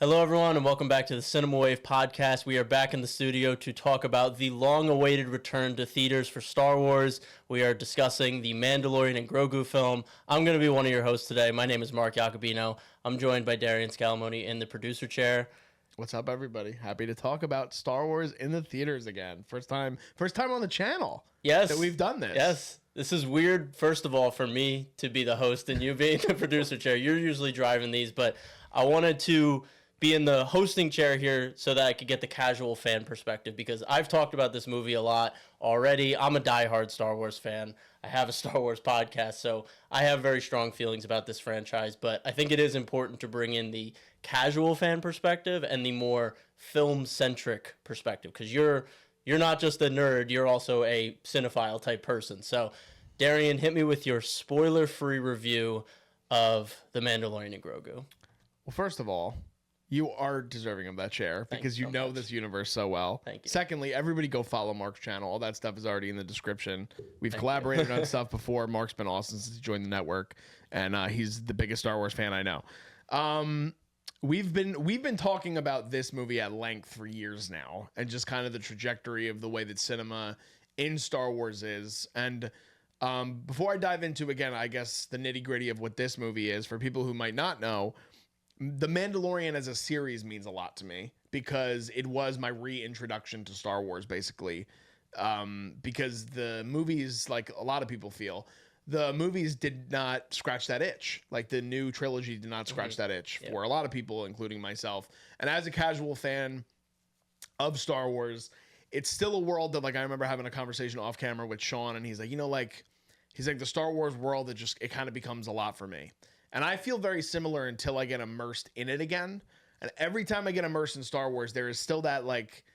Hello, everyone, and welcome back to the Cinema Wave podcast. We are back in the studio to talk about the long-awaited return to theaters for Star Wars. We are discussing the Mandalorian and Grogu film. I'm going to be one of your hosts today. My name is Mark Jacobino. I'm joined by Darian Scalamoni in the producer chair. What's up, everybody? Happy to talk about Star Wars in the theaters again. First time on the channel. Yes, that we've done this. Yes, this is weird. First of all, for me to be the host and you being the producer chair. You're usually driving these, but I wanted to be in the hosting chair here so that I could get the casual fan perspective, because I've talked about this movie a lot already. I'm a diehard Star Wars fan. I have a Star Wars podcast, so I have very strong feelings about this franchise, but I think it is important to bring in the casual fan perspective and the more film-centric perspective, because you're not just a nerd, you're also a cinephile type person. So, Darian, hit me with your spoiler-free review of The Mandalorian and Grogu. Well, first of all, you are deserving of that chair because you know this universe so well. Thank you. Secondly, everybody go follow Mark's channel. All that stuff is already in the description. We've collaborated on stuff before. Mark's been awesome since he joined the network, and he's the biggest Star Wars fan I know. We've been talking about this movie at length for years now, and just kind of the trajectory of the way that cinema in Star Wars is. And before I dive into, again, I guess the nitty-gritty of what this movie is, for people who might not know, The Mandalorian as a series means a lot to me because it was my reintroduction to Star Wars, basically. Because the movies, like a lot of people feel, the movies did not scratch that itch. Like the new trilogy did not scratch that itch for a lot of people, including myself. And as a casual fan of Star Wars, it's still a world that, like, I remember having a conversation off camera with Sean, and he's like, the Star Wars world, it kind of becomes a lot for me. And I feel very similar until I get immersed in it again. And every time I get immersed in Star Wars, there is still that, like,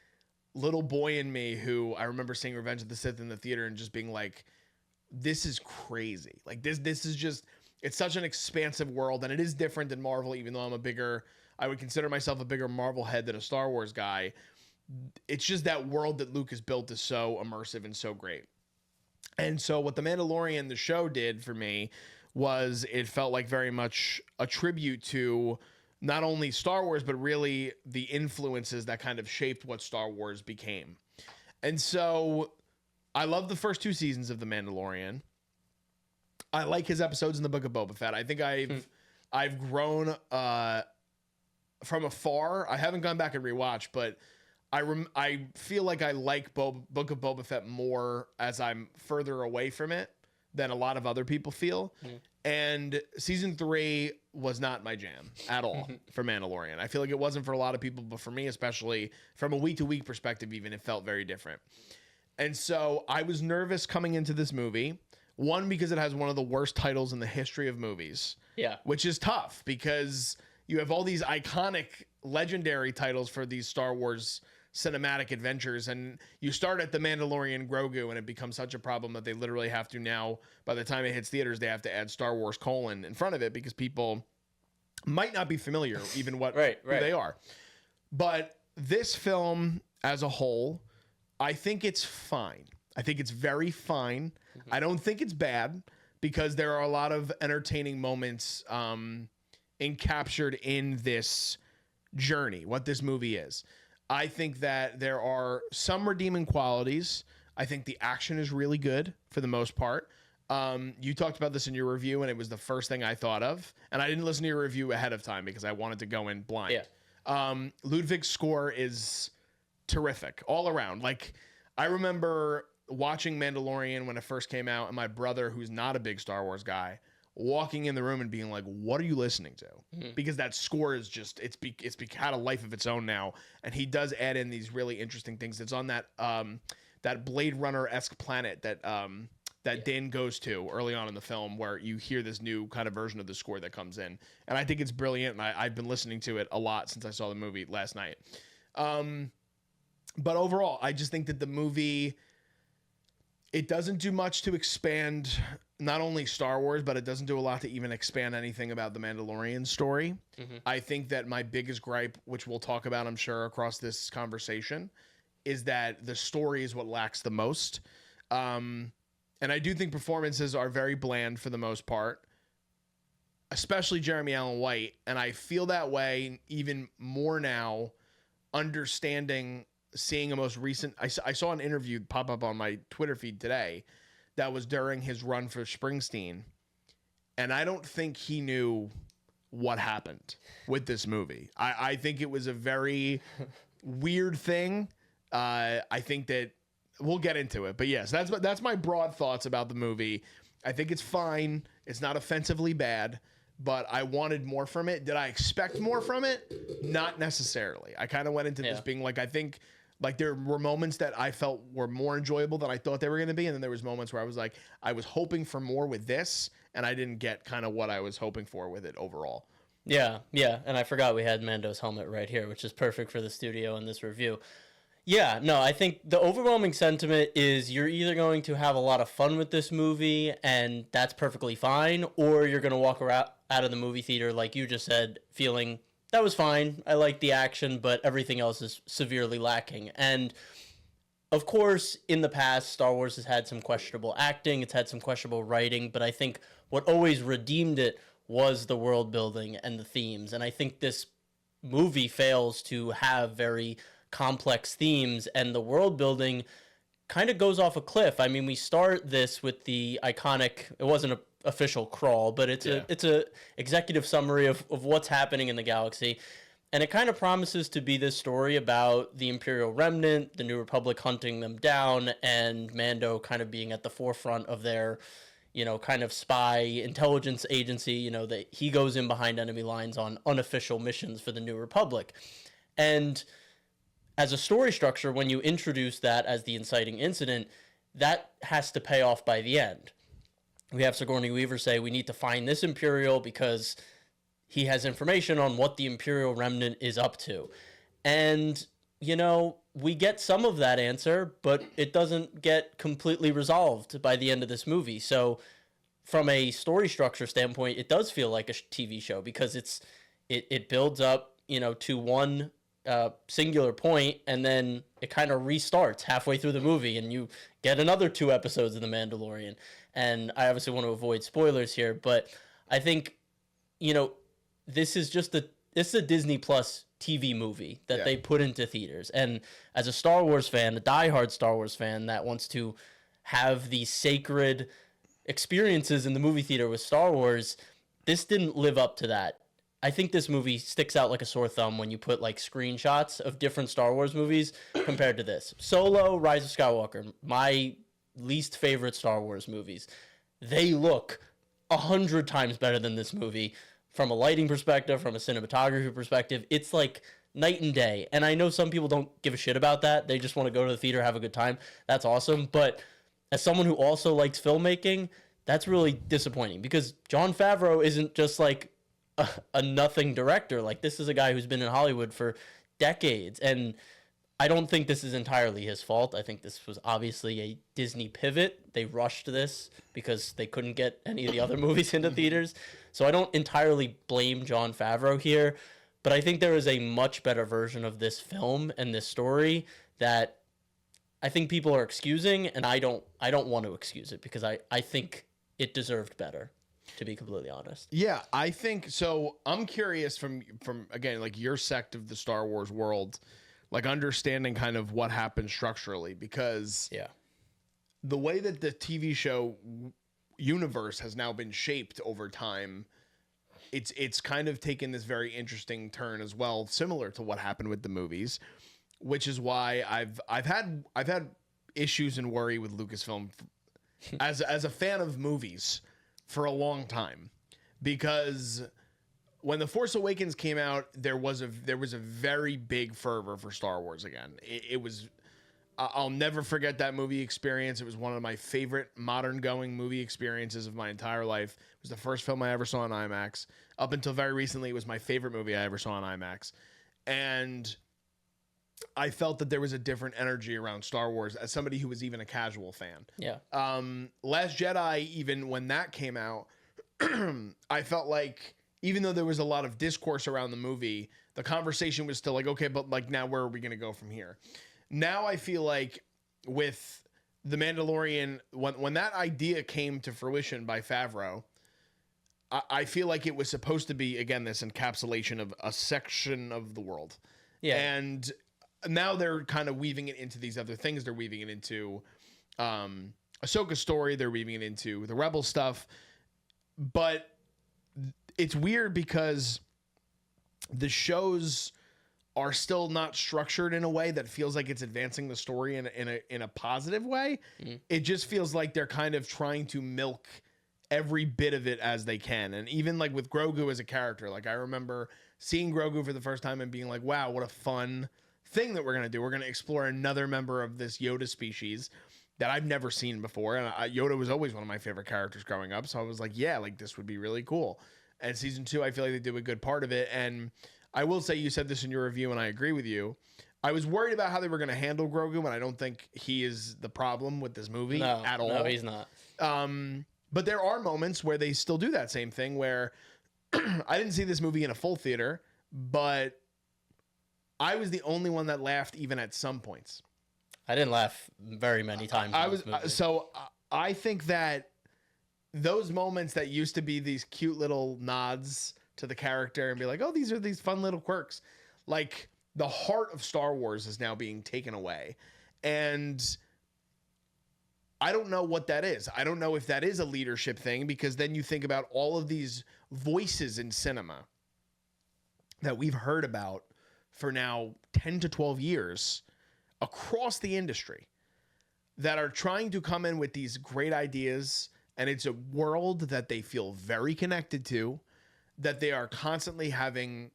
little boy in me who I remember seeing Revenge of the Sith in the theater and just being like, this is crazy. Like, this is just, it's such an expansive world, and it is different than Marvel, even though I would consider myself a bigger Marvel head than a Star Wars guy. It's just that world that Lucas built is so immersive and so great. And so what The Mandalorian, the show, did for me was it felt like very much a tribute to not only Star Wars, but really the influences that kind of shaped what Star Wars became. And so I love the first two seasons of The Mandalorian. I like his episodes in the Book of Boba Fett. I think I've grown from afar. I haven't gone back and rewatched, but I feel like I like Book of Boba Fett more as I'm further away from it than a lot of other people feel. And season 3 was not my jam at all for Mandalorian. I feel like it wasn't for a lot of people, but for me, especially from a week-to-week perspective, even, it felt very different. And so I was nervous coming into this movie. One, because it has one of the worst titles in the history of movies. Yeah. Which is tough because you have all these iconic, legendary titles for these Star Wars cinematic adventures, and you start at The Mandalorian Grogu, and it becomes such a problem that they literally have to now, by the time it hits theaters, they have to add Star Wars : in front of it because people might not be familiar even who they are. But this film as a whole, I think it's fine. I think it's very fine. I don't think it's bad because there are a lot of entertaining moments captured in this journey, what this movie is. I think that there are some redeeming qualities. I think the action is really good for the most part. You talked about this in your review, and it was the first thing I thought of. And I didn't listen to your review ahead of time because I wanted to go in blind. Yeah. Ludwig's score is terrific all around. Like, I remember watching Mandalorian when it first came out, and my brother, who's not a big Star Wars guy, walking in the room and being like, what are you listening to? Because that score is just, it's had a life of its own now. And he does add in these really interesting things. It's on that Blade Runner-esque planet that Din goes to early on in the film, where you hear this new kind of version of the score that comes in. And I think it's brilliant. And I've been listening to it a lot since I saw the movie last night. But overall, I just think that the movie, it doesn't do much to expand not only Star Wars, but it doesn't do a lot to even expand anything about the Mandalorian story. I think that my biggest gripe, which we'll talk about, I'm sure, across this conversation, is that the story is what lacks the most. And I do think performances are very bland for the most part. especially Jeremy Allen White, and I feel that way even more now, seeing a most recent. I saw an interview pop up on my Twitter feed today that was during his run for Springsteen, and I don't think he knew what happened with this movie. I think it was a very weird thing. I think that we'll get into it, but yes, that's my broad thoughts about the movie. I think it's fine. It's not offensively bad, but I wanted more from it. Did I expect more from it? Not necessarily. I kind of went into this being like, I think like there were moments that I felt were more enjoyable than I thought they were going to be. And then there was moments where I was like, I was hoping for more with this, and I didn't get kind of what I was hoping for with it overall. Yeah. And I forgot we had Mando's helmet right here, which is perfect for the studio in this review. Yeah, no, I think the overwhelming sentiment is you're either going to have a lot of fun with this movie, and that's perfectly fine, or you're going to walk out of the movie theater, like you just said, feeling, that was fine, I like the action, but everything else is severely lacking. And, of course, in the past, Star Wars has had some questionable acting, it's had some questionable writing, but I think what always redeemed it was the world building and the themes, and I think this movie fails to have very complex themes, and the world building kind of goes off a cliff. I mean, we start this with the iconic, it wasn't an official crawl, but it's a executive summary of what's happening in the galaxy, and it kind of promises to be this story about the Imperial Remnant, the New Republic hunting them down, and Mando kind of being at the forefront of their, kind of spy intelligence agency, that he goes in behind enemy lines on unofficial missions for the New Republic. And as a story structure, when you introduce that as the inciting incident, that has to pay off by the end. We have Sigourney Weaver say, we need to find this Imperial because he has information on what the Imperial Remnant is up to. And, we get some of that answer, but it doesn't get completely resolved by the end of this movie. So from a story structure standpoint, it does feel like a TV show because it builds up, to one singular point, and then it kind of restarts halfway through the movie, and you get another 2 episodes of The Mandalorian. And I obviously want to avoid spoilers here, but I think, this is a Disney Plus TV movie that they put into theaters. And as a Star Wars fan, a diehard Star Wars fan that wants to have these sacred experiences in the movie theater with Star Wars, this didn't live up to that. I think this movie sticks out like a sore thumb when you put like screenshots of different Star Wars movies compared to this. Solo, Rise of Skywalker, my least favorite Star Wars movies. They look 100 times better than this movie from a lighting perspective, from a cinematography perspective. It's like night and day. And I know some people don't give a shit about that. They just want to go to the theater, have a good time. That's awesome. But as someone who also likes filmmaking, that's really disappointing because Jon Favreau isn't just like a nothing director. Like, this is a guy who's been in Hollywood for decades, and I don't think this is entirely his fault. I think this was obviously a Disney pivot. They rushed this because they couldn't get any of the other movies into theaters. So I don't entirely blame Jon Favreau here, but I think there is a much better version of this film and this story that I think people are excusing, and I don't want to excuse it because I think it deserved better, to be completely honest. Yeah, I think so. I'm curious from again, like your sect of the Star Wars world, like understanding kind of what happened structurally, because the way that the TV show universe has now been shaped over time, it's kind of taken this very interesting turn as well, similar to what happened with the movies, which is why I've had issues and worry with Lucasfilm as a fan of movies for a long time, because when The Force Awakens came out, there was a very big fervor for Star Wars again. It was, I'll never forget that movie experience. It was one of my favorite modern going movie experiences of my entire life. It was the first film I ever saw in IMAX. Up until very recently, it was my favorite movie I ever saw in IMAX. And I felt that there was a different energy around Star Wars as somebody who was even a casual fan. Yeah. Last Jedi, even when that came out, I felt like even though there was a lot of discourse around the movie, the conversation was still like, okay, but like now where are we going to go from here? Now I feel like with The Mandalorian, when that idea came to fruition by Favreau, I feel like it was supposed to be, again, this encapsulation of a section of the world. Yeah. And now they're kind of weaving it into these other things. They're weaving it into Ahsoka's story. They're weaving it into the Rebel stuff. But it's weird because the shows are still not structured in a way that feels like it's advancing the story in a positive way. Mm-hmm. It just feels like they're kind of trying to milk every bit of it as they can. And even like with Grogu as a character, like I remember seeing Grogu for the first time and being like, wow, what a fun thing that we're going to do. We're going to explore another member of this Yoda species that I've never seen before. And Yoda was always one of my favorite characters growing up. So I was like, yeah, like this would be really cool. And season 2, I feel like they do a good part of it. And I will say, you said this in your review, and I agree with you. I was worried about how they were going to handle Grogu, and I don't think he is the problem with this movie at all. No, he's not. But there are moments where they still do that same thing where I didn't see this movie in a full theater, but I was the only one that laughed even at some points. I didn't laugh very many times. I think that those moments that used to be these cute little nods to the character and be like, oh, these are these fun little quirks. Like the heart of Star Wars is now being taken away. And I don't know what that is. I don't know if that is a leadership thing, because then you think about all of these voices in cinema that we've heard about for now 10 to 12 years across the industry that are trying to come in with these great ideas. And it's a world that they feel very connected to, that they are constantly having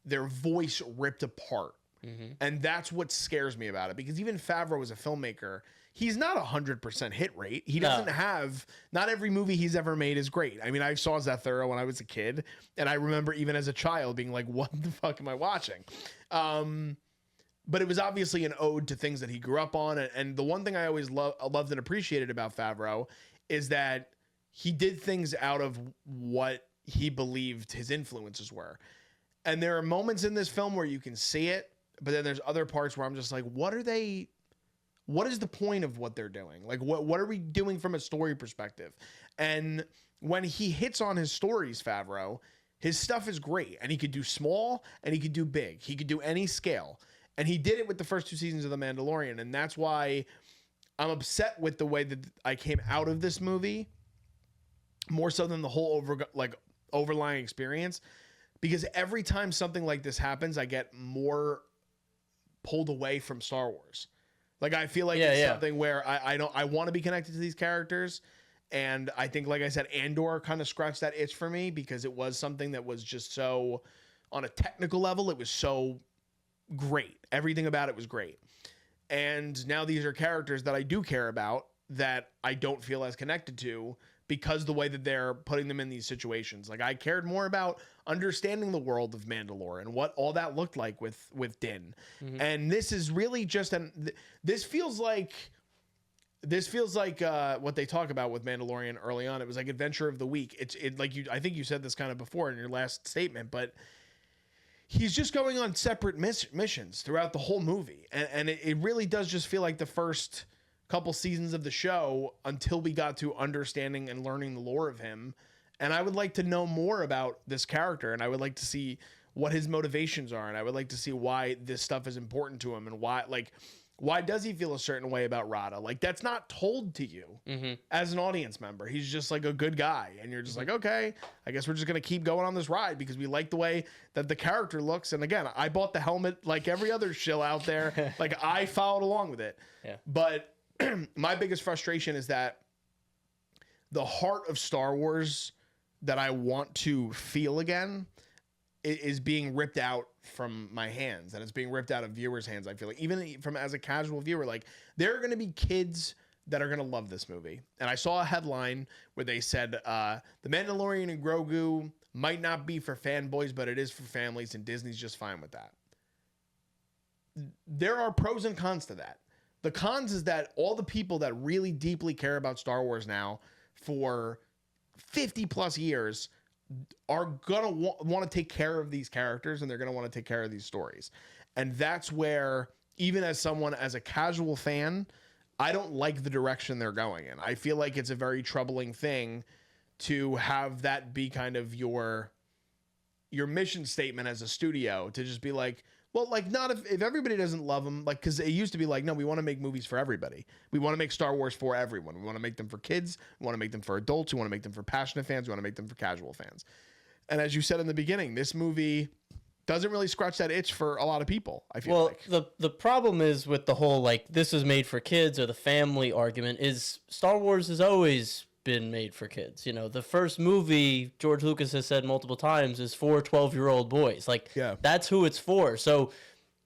their voice ripped apart. Mm-hmm. And that's what scares me about it, because even Favreau as a filmmaker, he's not 100% hit rate. He doesn't have, not every movie he's ever made is great. I mean, I saw Zathura when I was a kid, and I remember even as a child being like, what the fuck am I watching? But it was obviously an ode to things that he grew up on. And the one thing I always loved and appreciated about Favreau is that he did things out of what he believed his influences were. And there are moments in this film where you can see it, but then there's other parts where I'm just like, what is the point of what they're doing? Like, what are we doing from a story perspective? And when he hits on his stories, Favreau, his stuff is great. And he could do small and he could do big. He could do any scale. And he did it with the first 2 seasons of The Mandalorian. And that's why I'm upset with the way that I came out of this movie, more so than the whole overlying experience. Because every time something like this happens, I get more pulled away from Star Wars. Like, I feel like it's something where I want to be connected to these characters. And I think, like I said, Andor kind of scratched that itch for me, because it was something that was just so, on a technical level, it was so great. Everything about it was great. And now these are characters that I do care about that I don't feel as connected to, because the way that they're putting them in these situations. Like, I cared more about understanding the world of Mandalore and what all that looked like with Din. Mm-hmm. And this is really just this feels like what they talk about with Mandalorian early on. It was like Adventure of the Week. I think you said this kind of before in your last statement, but he's just going on separate missions throughout the whole movie. And it really does just feel like the first couple seasons of the show until we got to understanding and learning the lore of him. And I would like to know more about this character, and I would like to see what his motivations are, and I would like to see why this stuff is important to him, and why does he feel a certain way about Rada? Like, that's not told to you as an audience member. He's just like a good guy, and you're just like, okay, I guess we're just gonna keep going on this ride because we like the way that the character looks. And again, I bought the helmet like every other shill out there. Like, I followed along with it. Yeah. But my biggest frustration is that the heart of Star Wars that I want to feel again is being ripped out from my hands, and it's being ripped out of viewers' hands. I feel like, even from as a casual viewer, like, there are going to be kids that are going to love this movie. And I saw a headline where they said, The Mandalorian and Grogu might not be for fanboys, but it is for families, and Disney's just fine with that. There are pros and cons to that. The cons is that all the people that really deeply care about Star Wars now for 50 plus years are going to want to take care of these characters, and they're going to want to take care of these stories. And that's where, even as a casual fan, I don't like the direction they're going in. I feel like it's a very troubling thing to have that be kind of your mission statement as a studio, to just be like, well, like, not if everybody doesn't love them, like, because it used to be like, no, we want to make movies for everybody. We want to make Star Wars for everyone. We want to make them for kids. We want to make them for adults. We want to make them for passionate fans. We want to make them for casual fans. And as you said in the beginning, this movie doesn't really scratch that itch for a lot of people, I feel like. Well, the problem is with the whole, like, this is made for kids or the family argument is Star Wars has always been made for kids. You know, the first movie, George Lucas has said multiple times, is for 12-year-old boys. Like, that's who it's for. So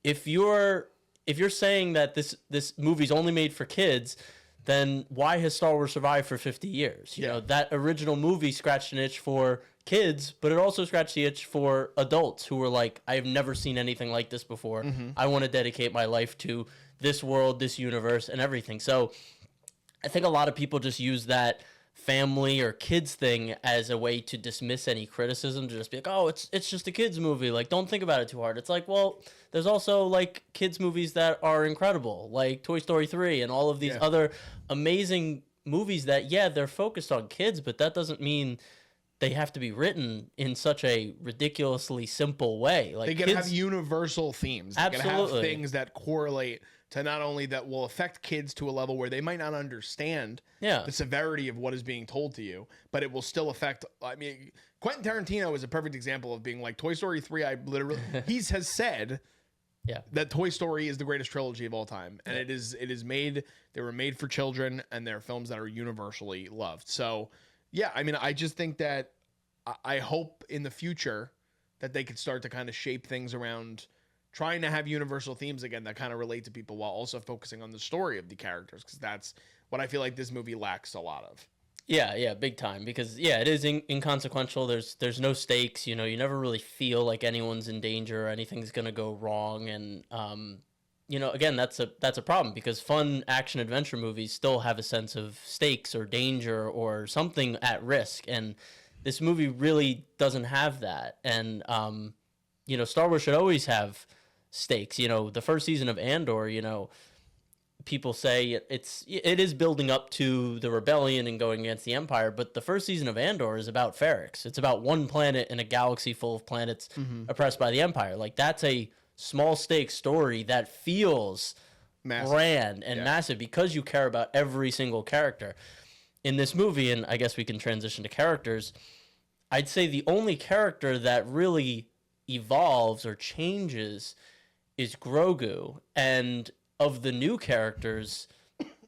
if you're saying that this movie's only made for kids, then why has Star Wars survived for 50 years? You know, that original movie scratched an itch for kids, but it also scratched the itch for adults who were like, I've never seen anything like this before. I want to dedicate my life to this world, this universe, and everything. So I think a lot of people just use that family or kids thing as a way to dismiss any criticism, to just be like, oh, it's just a kids movie, like, don't think about it too hard. It's like, well, there's also like kids movies that are incredible, like Toy Story 3 and all of these other amazing movies that they're focused on kids, but that doesn't mean they have to be written in such a ridiculously simple way. Like, they can have universal themes. They can have Absolutely. things that correlate to not only that will affect kids to a level where they might not understand the severity of what is being told to you, but it will still affect. I mean, Quentin Tarantino is a perfect example of being like, Toy Story 3, has said that Toy Story is the greatest trilogy of all time. And it is made, they were made for children, and they're films that are universally loved. So yeah, I mean, I just think that I hope in the future that they could start to kind of shape things around trying to have universal themes again that kind of relate to people, while also focusing on the story of the characters, because that's what I feel like this movie lacks a lot of. Yeah, big time. Because it is inconsequential. There's no stakes. You know, you never really feel like anyone's in danger or anything's gonna go wrong. And you know, again, that's a problem, because fun action adventure movies still have a sense of stakes or danger or something at risk, and this movie really doesn't have that. And you know, Star Wars should always have stakes. You know, the first season of Andor, you know, people say it is building up to the rebellion and going against the Empire, but the first season of Andor is about Ferrix. It's about one planet in a galaxy full of planets oppressed by the Empire. Like, that's a small stakes story that feels grand and massive, because you care about every single character in this movie. And I guess we can transition to characters. I'd say the only character that really evolves or changes is Grogu, and of the new characters,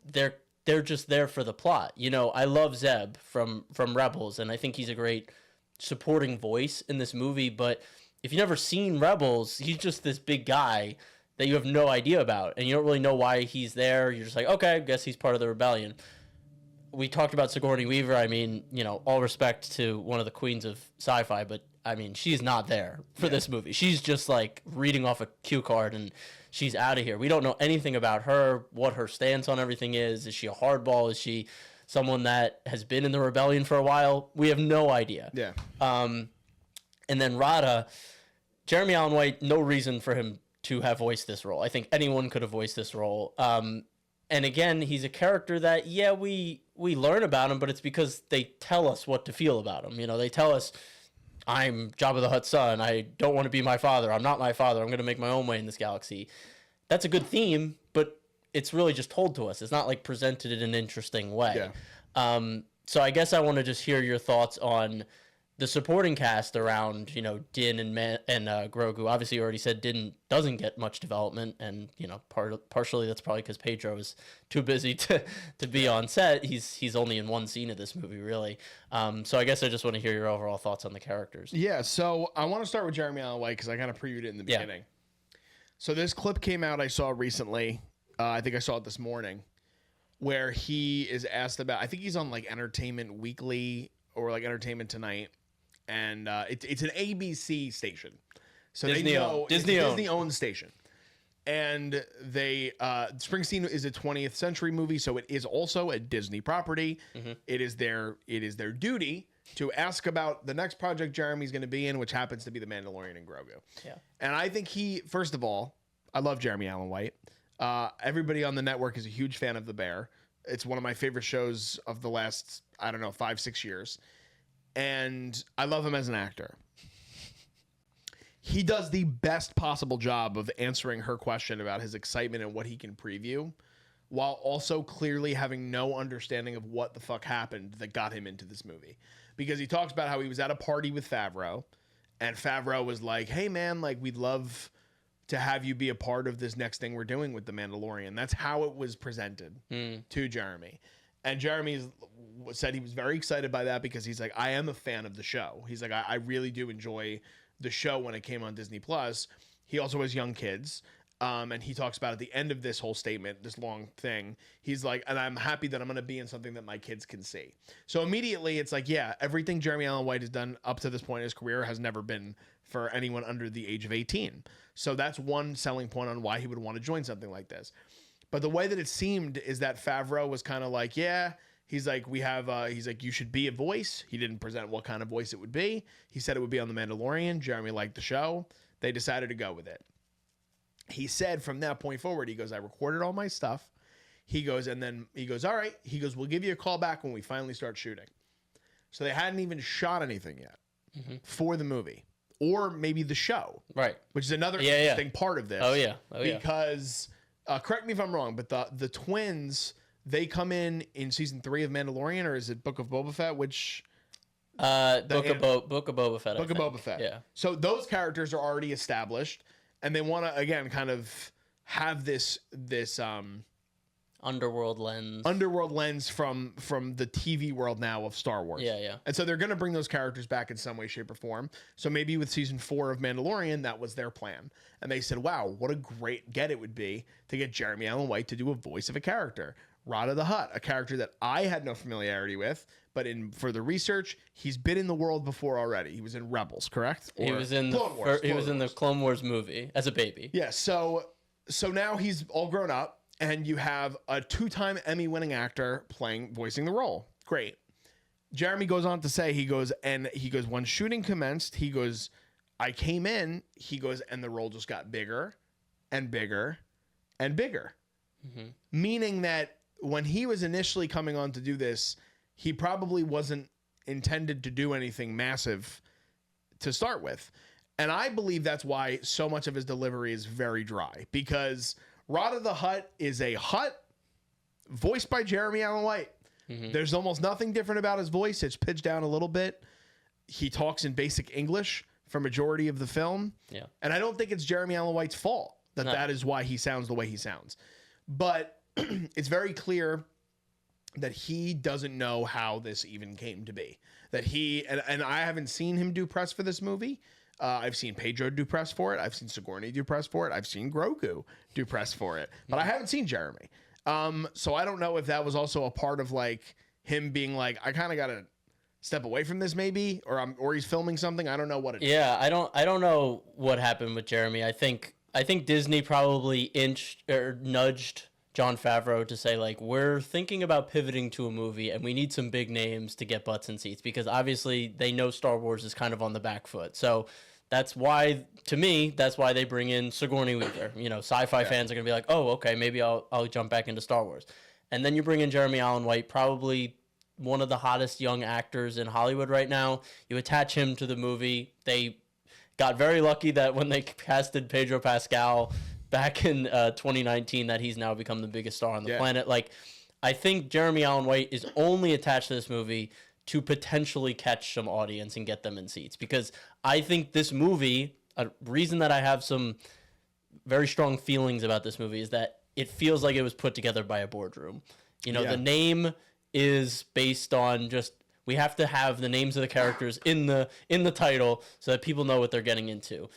they're just there for the plot. You know, I love Zeb from Rebels, and I think he's a great supporting voice in this movie, but if you've never seen Rebels, he's just this big guy that you have no idea about, and you don't really know why he's there. You're just like, okay, I guess he's part of the rebellion. We talked about Sigourney Weaver. I mean, you know, all respect to one of the queens of sci-fi, but I mean, she's not there for this movie. She's just like reading off a cue card and she's out of here. We don't know anything about her, what her stance on everything is. Is she a hardball? Is she someone that has been in the rebellion for a while? We have no idea. Yeah. And then Rada, Jeremy Allen White, no reason for him to have voiced this role. I think anyone could have voiced this role. And again, he's a character that, we learn about him, but it's because they tell us what to feel about him. You know, they tell us, I'm Jabba the Hutt's son. I don't want to be my father. I'm not my father. I'm going to make my own way in this galaxy. That's a good theme, but it's really just told to us. It's not like presented in an interesting way. Yeah. So I guess I want to just hear your thoughts on the supporting cast around, you know, Din and Grogu. Obviously, you already said Din doesn't get much development, and you know, partially that's probably because Pedro is too busy to be on set. He's only in one scene of this movie, really. So I guess I just want to hear your overall thoughts on the characters. Yeah. So I want to start with Jeremy Allen White, because I kind of previewed it in the beginning. So this clip came out I saw recently. I think I saw it this morning, where he is asked about. I think he's on like Entertainment Weekly or like Entertainment Tonight. And it's an ABC station, so Disney owned station, and they Springsteen is a 20th century movie, so it is also a Disney property. It is their duty to ask about the next project Jeremy's going to be in, which happens to be The Mandalorian and Grogu. And I think first of all, I love Jeremy Allen White. Everybody on the network is a huge fan of The Bear. It's one of my favorite shows of the last, I don't know, 5-6 years. and I love him as an actor. He does the best possible job of answering her question about his excitement and what he can preview, while also clearly having no understanding of what the fuck happened that got him into this movie. Because he talks about how he was at a party with Favreau, and Favreau was like, hey man, like, we'd love to have you be a part of this next thing we're doing with The Mandalorian. That's how it was presented to Jeremy. And Jeremy said he was very excited by that because he's like, I am a fan of the show. He's like, I really do enjoy the show when it came on Disney Plus. He also has young kids. And he talks about at the end of this whole statement, this long thing, he's like, and I'm happy that I'm going to be in something that my kids can see. So immediately it's like, yeah, everything Jeremy Allen White has done up to this point in his career has never been for anyone under the age of 18. So that's one selling point on why he would want to join something like this. But the way that it seemed is that Favreau was kind of like, yeah, he's like, he's like, you should be a voice. He didn't present what kind of voice it would be. He said it would be on The Mandalorian. Jeremy liked the show. They decided to go with it. He said from that point forward, he goes, I recorded all my stuff. He goes, and then he goes, all right. He goes, we'll give you a call back when we finally start shooting. So they hadn't even shot anything yet for the movie or maybe the show. Right. Which is another interesting part of this. Oh, yeah. Because, correct me if I'm wrong, but the twins, they come in season 3 of Mandalorian, or is it Book of Boba Fett? Which... Book of Boba Fett. Book of Boba Fett. Yeah. So those characters are already established. And they want to, again, kind of have this underworld lens from the TV world now of Star Wars. Yeah, yeah. And so they're going to bring those characters back in some way, shape, or form. So maybe with season 4 of Mandalorian, that was their plan. And they said, wow, what a great get it would be to get Jeremy Allen White to do a voice of a character. Rada the Hutt, a character that I had no familiarity with, but for the research, he's been in the world before already. He was in Rebels, correct? He was in the Clone Wars movie as a baby. Yeah, so now he's all grown up, and you have a 2-time Emmy-winning actor voicing the role. Great. Jeremy goes on to say, he goes, when shooting commenced, he goes, I came in, he goes, and the role just got bigger and bigger and bigger. Mm-hmm. Meaning that when he was initially coming on to do this, he probably wasn't intended to do anything massive to start with. And I believe that's why so much of his delivery is very dry, because Rada the Hutt is a Hutt voiced by Jeremy Allen White. Mm-hmm. There's almost nothing different about his voice. It's pitched down a little bit. He talks in basic English for majority of the film. Yeah. And I don't think it's Jeremy Allen White's fault that is why he sounds the way he sounds. But it's very clear that he doesn't know how this even came to be. That and I haven't seen him do press for this movie. I've seen Pedro do press for it. I've seen Sigourney do press for it. I've seen Grogu do press for it. But I haven't seen Jeremy. So I don't know if that was also a part of like him being like, I kind of got to step away from this maybe, or he's filming something. I don't know what it is. Yeah, I don't know what happened with Jeremy. I think Disney probably nudged Jon Favreau to say, like, we're thinking about pivoting to a movie and we need some big names to get butts in seats, because obviously they know Star Wars is kind of on the back foot. So that's why, to me, that's why they bring in Sigourney Weaver. You know, sci-fi fans are going to be like, oh, okay, maybe I'll jump back into Star Wars. And then you bring in Jeremy Allen White, probably one of the hottest young actors in Hollywood right now. You attach him to the movie. They got very lucky that when they casted Pedro Pascal back in 2019, that he's now become the biggest star on the planet. Like, I think Jeremy Allen White is only attached to this movie to potentially catch some audience and get them in seats, because I think this movie, a reason that I have some very strong feelings about this movie is that it feels like it was put together by a boardroom. You know, the name is based on just, we have to have the names of the characters in the title so that people know what they're getting into.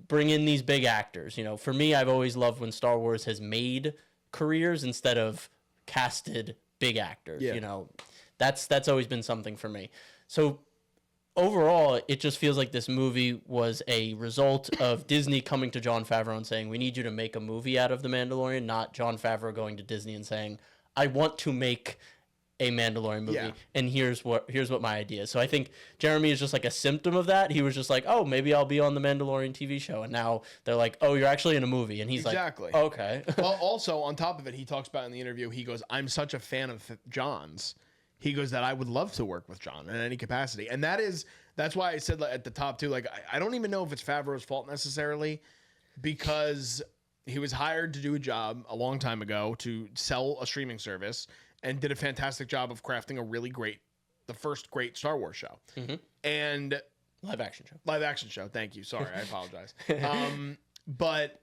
Bring in these big actors. You know, for me, I've always loved when Star Wars has made careers instead of casted big actors. You know, that's always been something for me. So overall, it just feels like this movie was a result of Disney coming to Jon Favreau and saying, we need you to make a movie out of The Mandalorian, not Jon Favreau going to Disney and saying, I want to make a Mandalorian movie, and here's what my idea is. So I think Jeremy is just like a symptom of that. He was just like, oh, maybe I'll be on the Mandalorian TV show, and now they're like, oh, you're actually in a movie, and he's like, okay. Well, also on top of it, he talks about in the interview, he goes, I'm such a fan of John's. he goes, that I would love to work with Jon in any capacity. And that's why I said at the top too, like, I don't even know if it's Favreau's fault necessarily, because he was hired to do a job a long time ago to sell a streaming service and did a fantastic job of crafting the first great Star Wars show. And live action show. Thank you. Sorry, I apologize. But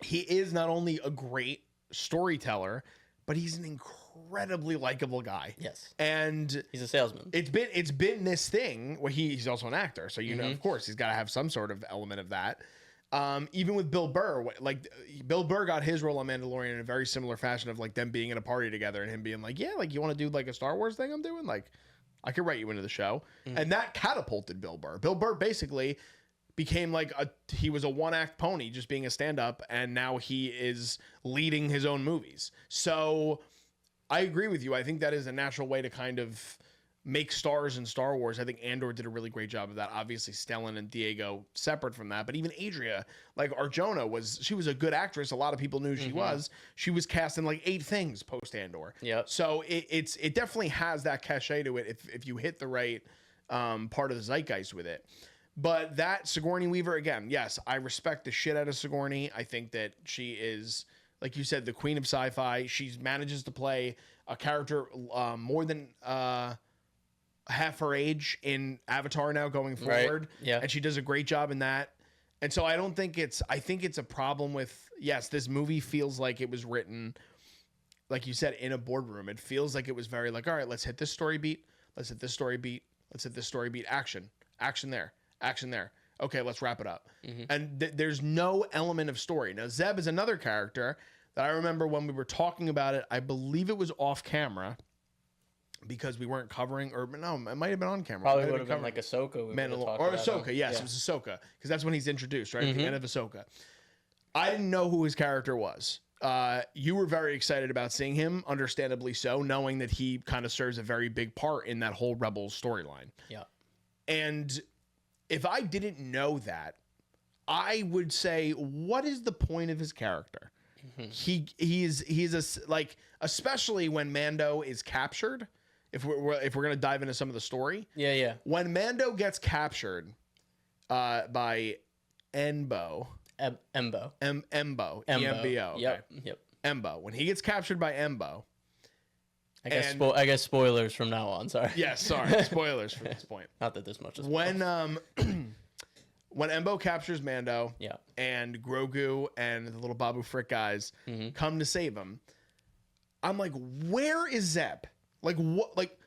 he is not only a great storyteller, but he's an incredibly likable guy. Yes. And he's a salesman. It's been this thing where he's also an actor. So, know, of course, he's got to have some sort of element of that. Even with Bill Burr, like Bill Burr got his role on Mandalorian in a very similar fashion of like them being in a party together and him being like, yeah, like you want to do like a Star Wars thing I'm doing? Like I could write you into the show. And that catapulted Bill Burr. Bill Burr basically became like he was a one-act pony just being a stand-up, and now he is leading his own movies. So I agree with you. I think that is a natural way to kind of make stars in Star Wars. I think Andor did a really great job of that. Obviously, Stellan and Diego separate from that, but even Adria, like Arjona, she was a good actress. A lot of people knew she was. She was cast in like 8 things post Andor. Yeah. So it definitely has that cachet to it if you hit the right part of the zeitgeist with it. But that Sigourney Weaver, again, yes, I respect the shit out of Sigourney. I think that she is, like you said, the queen of sci-fi. She manages to play a character more than half her age in Avatar now going forward. Right. Yeah. And she does a great job in that. And so I think it's a problem with, yes, this movie feels like it was written, like you said, in a boardroom. It feels like it was very like, all right, let's hit this story beat. Let's hit this story beat. Let's hit this story beat. Action there. Action there. Okay, let's wrap it up. And there's no element of story. Now, Zeb is another character that I remember when we were talking about it. I believe it was off camera because we weren't covering, or no, it might have been on camera. Probably would have been like Ahsoka. Or Ahsoka, yes, it was Ahsoka, because that's when he's introduced, right? At the end of Ahsoka. I didn't know who his character was. You were very excited about seeing him, understandably so, knowing that he kind of serves a very big part in that whole Rebels storyline. Yeah. And if I didn't know that, I would say, what is the point of his character? He's like, especially when Mando is captured. If we're gonna dive into some of the story, yeah. When Mando gets captured by Embo, Embo, EMBO, okay. Yep. Embo. When he gets captured by Embo, I guess spoilers from now on. Sorry. Yes, sorry, spoilers from this point. Not that this much is when Embo captures Mando, and Grogu and the little Babu Frick guys come to save him, I'm like, where is Zeb? Like, what? Like,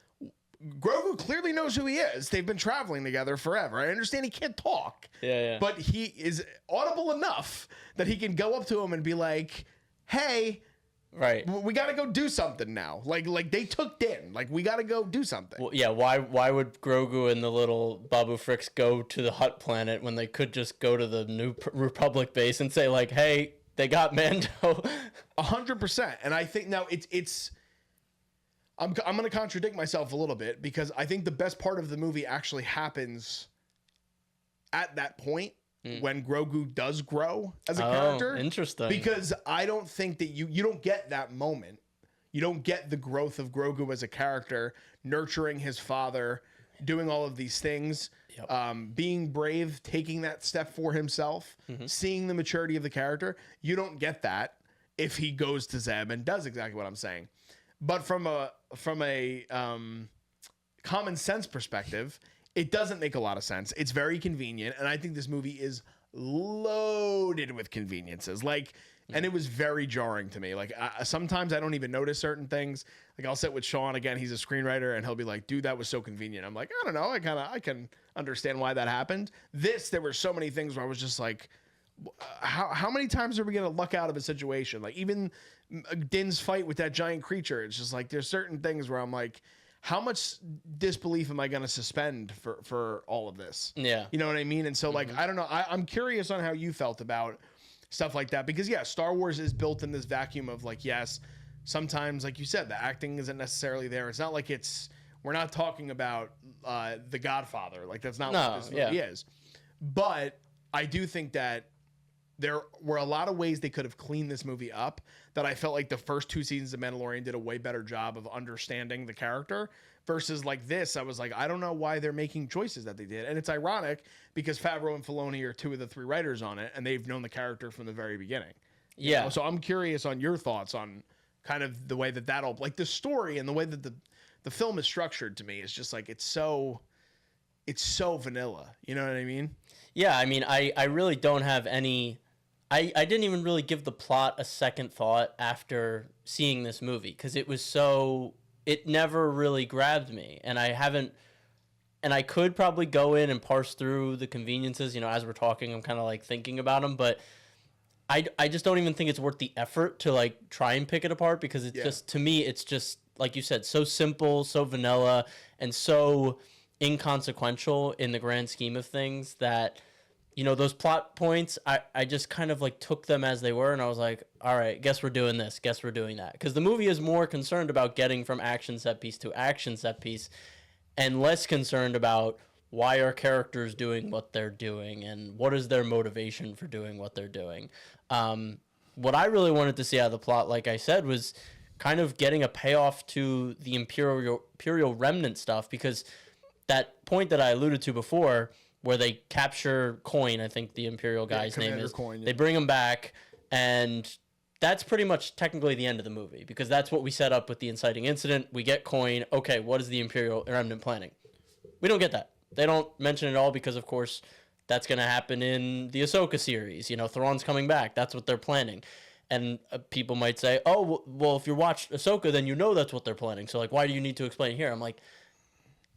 Grogu clearly knows who he is. They've been traveling together forever. I understand he can't talk. Yeah. But he is audible enough that he can go up to him and be like, hey, right, we got to go do something now. Like they took Din. Like, we got to go do something. Well, yeah, why would Grogu and the little Babu Fricks go to the Hutt planet when they could just go to the New Republic base and say, like, hey, they got Mando? 100%. And I think now it's I'm going to contradict myself a little bit, because I think the best part of the movie actually happens at that point when Grogu does grow as a character. Interesting. Because I don't think that you don't get that moment. You don't get the growth of Grogu as a character, nurturing his father, doing all of these things, being brave, taking that step for himself, seeing the maturity of the character. You don't get that if he goes to Zeb and does exactly what I'm saying. But from a common sense perspective, it doesn't make a lot of sense. It's very convenient, and I think this movie is loaded with conveniences. Like, and it was very jarring to me. Like, sometimes I don't even notice certain things. Like, I'll sit with Sean again. He's a screenwriter, and he'll be like, "Dude, that was so convenient." I'm like, I don't know. I can understand why that happened. There were so many things where I was just like, how many times are we gonna luck out of a situation? Like, even Din's fight with that giant creature, it's just like there's certain things where I'm like, how much disbelief am I gonna suspend for all of this? Yeah, you know what I mean. And so, like, I don't know. I'm curious on how you felt about stuff like that, because Star Wars is built in this vacuum of, like, yes, sometimes, like you said, the acting isn't necessarily there. It's not like we're not talking about The Godfather. Like, that's not what this movie is. But I do think that there were a lot of ways they could have cleaned this movie up that I felt like the first 2 seasons of Mandalorian did a way better job of understanding the character versus like this. I was like, I don't know why they're making choices that they did. And it's ironic because Favreau and Filoni are 2 of the 3 writers on it, and they've known the character from the very beginning. Yeah. You know? So I'm curious on your thoughts on kind of the way that all, like the story and the way that the film is structured to me is just like, it's so vanilla. You know what I mean? Yeah. I mean, I really don't have any. I didn't even really give the plot a second thought after seeing this movie because it never really grabbed me. And I could probably go in and parse through the conveniences, as we're talking, I'm kind of like thinking about them, but I just don't even think it's worth the effort to like try and pick it apart because it's just, to me, it's just, like you said, so simple, so vanilla, and so inconsequential in the grand scheme of things that, those plot points, I just kind of like took them as they were, and I was like, all right, guess we're doing this, guess we're doing that. Because the movie is more concerned about getting from action set piece to action set piece and less concerned about why are characters doing what they're doing and what is their motivation for doing what they're doing. What I really wanted to see out of the plot, like I said, was kind of getting a payoff to the Imperial remnant stuff, because that point that I alluded to before, where they capture Coin, I think the Imperial guy's name is. Coin, They bring him back, and that's pretty much technically the end of the movie, because that's what we set up with the inciting incident. We get Coin. Okay, what is the Imperial remnant planning? We don't get that. They don't mention it all because, of course, that's going to happen in the Ahsoka series. Thrawn's coming back. That's what they're planning. And people might say, oh, well, if you watched Ahsoka, then that's what they're planning. So, like, why do you need to explain it here? I'm like,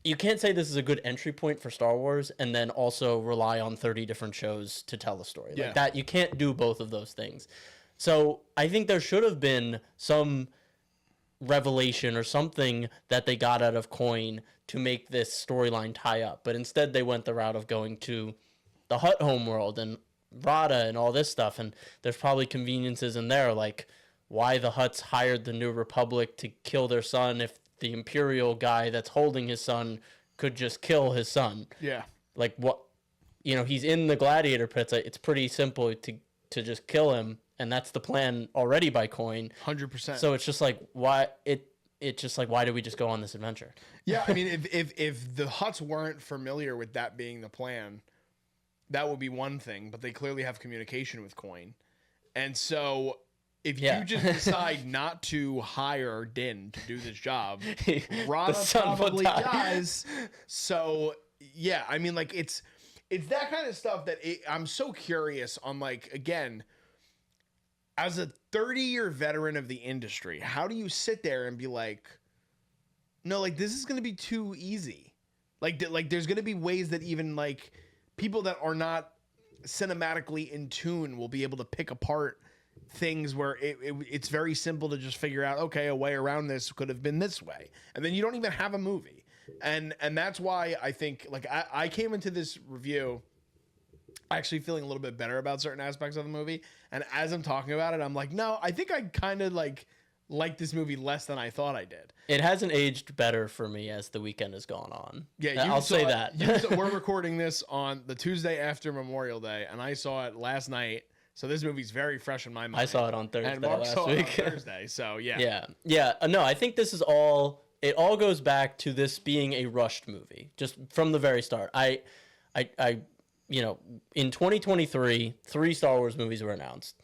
you can't say this is a good entry point for Star Wars and then also rely on 30 different shows to tell the story. Yeah. Like that, you can't do both of those things. So I think there should have been some revelation or something that they got out of Coin to make this storyline tie up. But instead they went the route of going to the Hutt homeworld and Rada and all this stuff. And there's probably conveniences in there, like why the Hutts hired the New Republic to kill their son if the Imperial guy that's holding his son could just kill his son. Yeah. Like what, he's in the gladiator pits. It's pretty simple to just kill him. And that's the plan already by Coin. 100%. So it's just like, why why did we just go on this adventure? Yeah. I mean, if the Hutts weren't familiar with that being the plan, that would be one thing, but they clearly have communication with Coin. And so if you just decide not to hire Din to do this job, Rada probably dies. So yeah, I mean, like it's that kind of stuff that I'm so curious on. Like, again, as a 30-year veteran of the industry, how do you sit there and be like, no, like this is going to be too easy. Like there's going to be ways that even like people that are not cinematically in tune will be able to pick apart things where it's very simple to just figure out, okay, a way around this could have been this way, and then you don't even have a movie. And that's why I think, like, I came into this review actually feeling a little bit better about certain aspects of the movie, and as I'm talking about it, I'm like, no, I think I kind of like this movie less than I thought I did. It hasn't aged better for me as the weekend has gone on. Yeah, I'll say that. We're recording this on the Tuesday after Memorial Day, and I saw it last night. So this movie's very fresh in my mind. I saw it on Thursday and Mark last saw week. It on Thursday, so yeah. Yeah. No, I think this is all. It all goes back to this being a rushed movie, just from the very start. In 2023, 3 Star Wars movies were announced.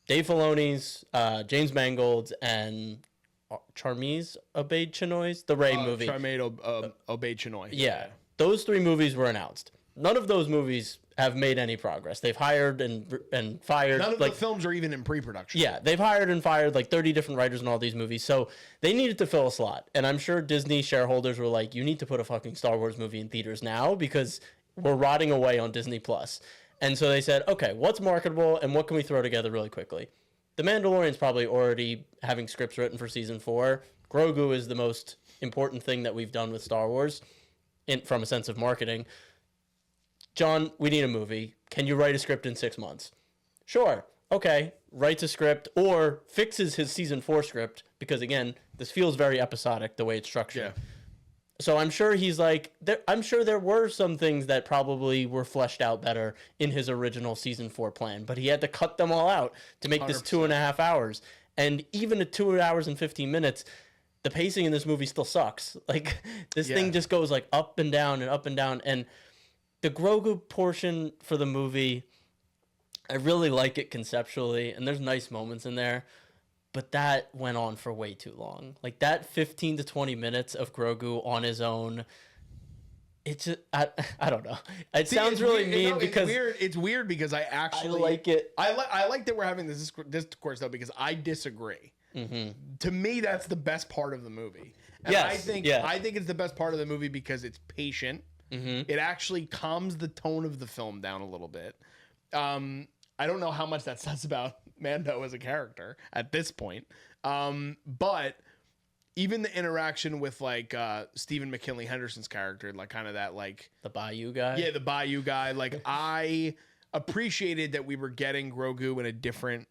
Dave Filoni's, James Mangold's, and Charmise Obey-Chinoy's, the Rey movie. Charmaine Obey-Chinoy. Yeah, those 3 movies were announced. None of those movies have made any progress. They've hired and fired. None of the films are even in pre-production. Yeah, they've hired and fired like 30 different writers in all these movies. So they needed to fill a slot. And I'm sure Disney shareholders were like, you need to put a fucking Star Wars movie in theaters now because we're rotting away on Disney+. And so they said, okay, what's marketable and what can we throw together really quickly? The Mandalorian's probably already having scripts written for season 4. Grogu is the most important thing that we've done with Star Wars from a sense of marketing. John, we need a movie. Can you write a script in 6 months? Sure. Okay. Writes a script or fixes his season 4 script because, again, this feels very episodic the way it's structured. Yeah. So I'm sure he's like, I'm sure there were some things that probably were fleshed out better in his original season 4 plan, but he had to cut them all out to make this 2.5 hours. And even at 2 hours and 15 minutes, the pacing in this movie still sucks. Like this thing just goes like up and down and up and down. And the Grogu portion for the movie, I really like it conceptually, and there's nice moments in there. But that went on for way too long. Like that 15 to 20 minutes of Grogu on his own. It's just, I don't know. It sounds really mean because it's weird because I like it. I like that we're having this discourse though because I disagree. Mm-hmm. To me, that's the best part of the movie. And yes, I think it's the best part of the movie because it's patient. Mm-hmm. It actually calms the tone of the film down a little bit. I don't know how much that says about Mando as a character at this point. But even the interaction with like Stephen McKinley Henderson's character, like kind of that like the Bayou guy. Yeah, the Bayou guy. Like I appreciated that we were getting Grogu in a different.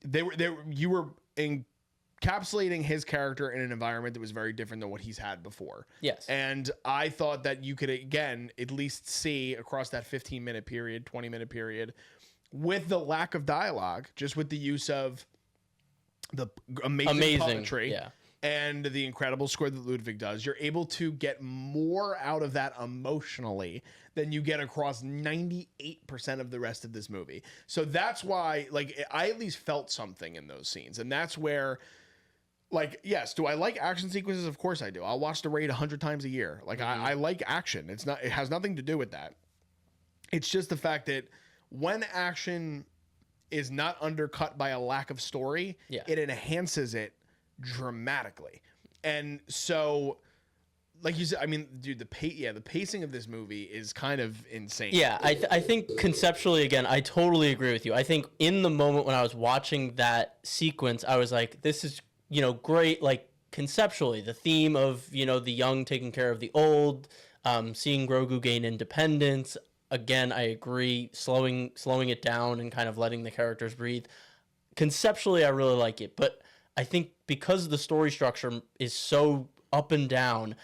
You were encapsulating his character in an environment that was very different than what he's had before. Yes. And I thought that you could again at least see across that 15-minute period, 20-minute period, with the lack of dialogue, just with the use of the amazing puppetry and the incredible score that Ludwig does, you're able to get more out of that emotionally than you get across 98% of the rest of this movie. So that's why, like, I at least felt something in those scenes. And that's where, like, yes, do I like action sequences? Of course I do. I'll watch The Raid 100 times a year. Like, I like action. It has nothing to do with that. It's just the fact that when action is not undercut by a lack of story, it enhances it dramatically. And so, like you said, I mean, dude, the pacing of this movie is kind of insane. Yeah, I think conceptually, again, I totally agree with you. I think in the moment when I was watching that sequence, I was like, this is, great, like, conceptually. The theme of, the young taking care of the old, seeing Grogu gain independence. Again, I agree, slowing it down and kind of letting the characters breathe. Conceptually, I really like it, but I think because the story structure is so up and down,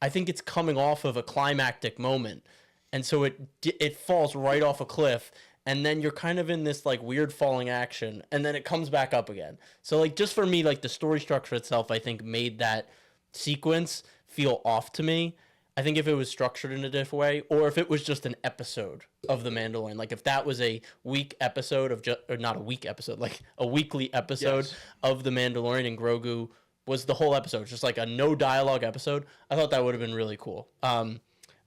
I think it's coming off of a climactic moment, and so it falls right off a cliff, and then you're kind of in this like weird falling action, and then it comes back up again. So like just for me, like the story structure itself, I think made that sequence feel off to me. I think if it was structured in a different way, or if it was just an episode of The Mandalorian, like if that was a week episode of or not a week episode, like a weekly episode of The Mandalorian and Grogu was the whole episode, just like a no dialogue episode, I thought that would have been really cool.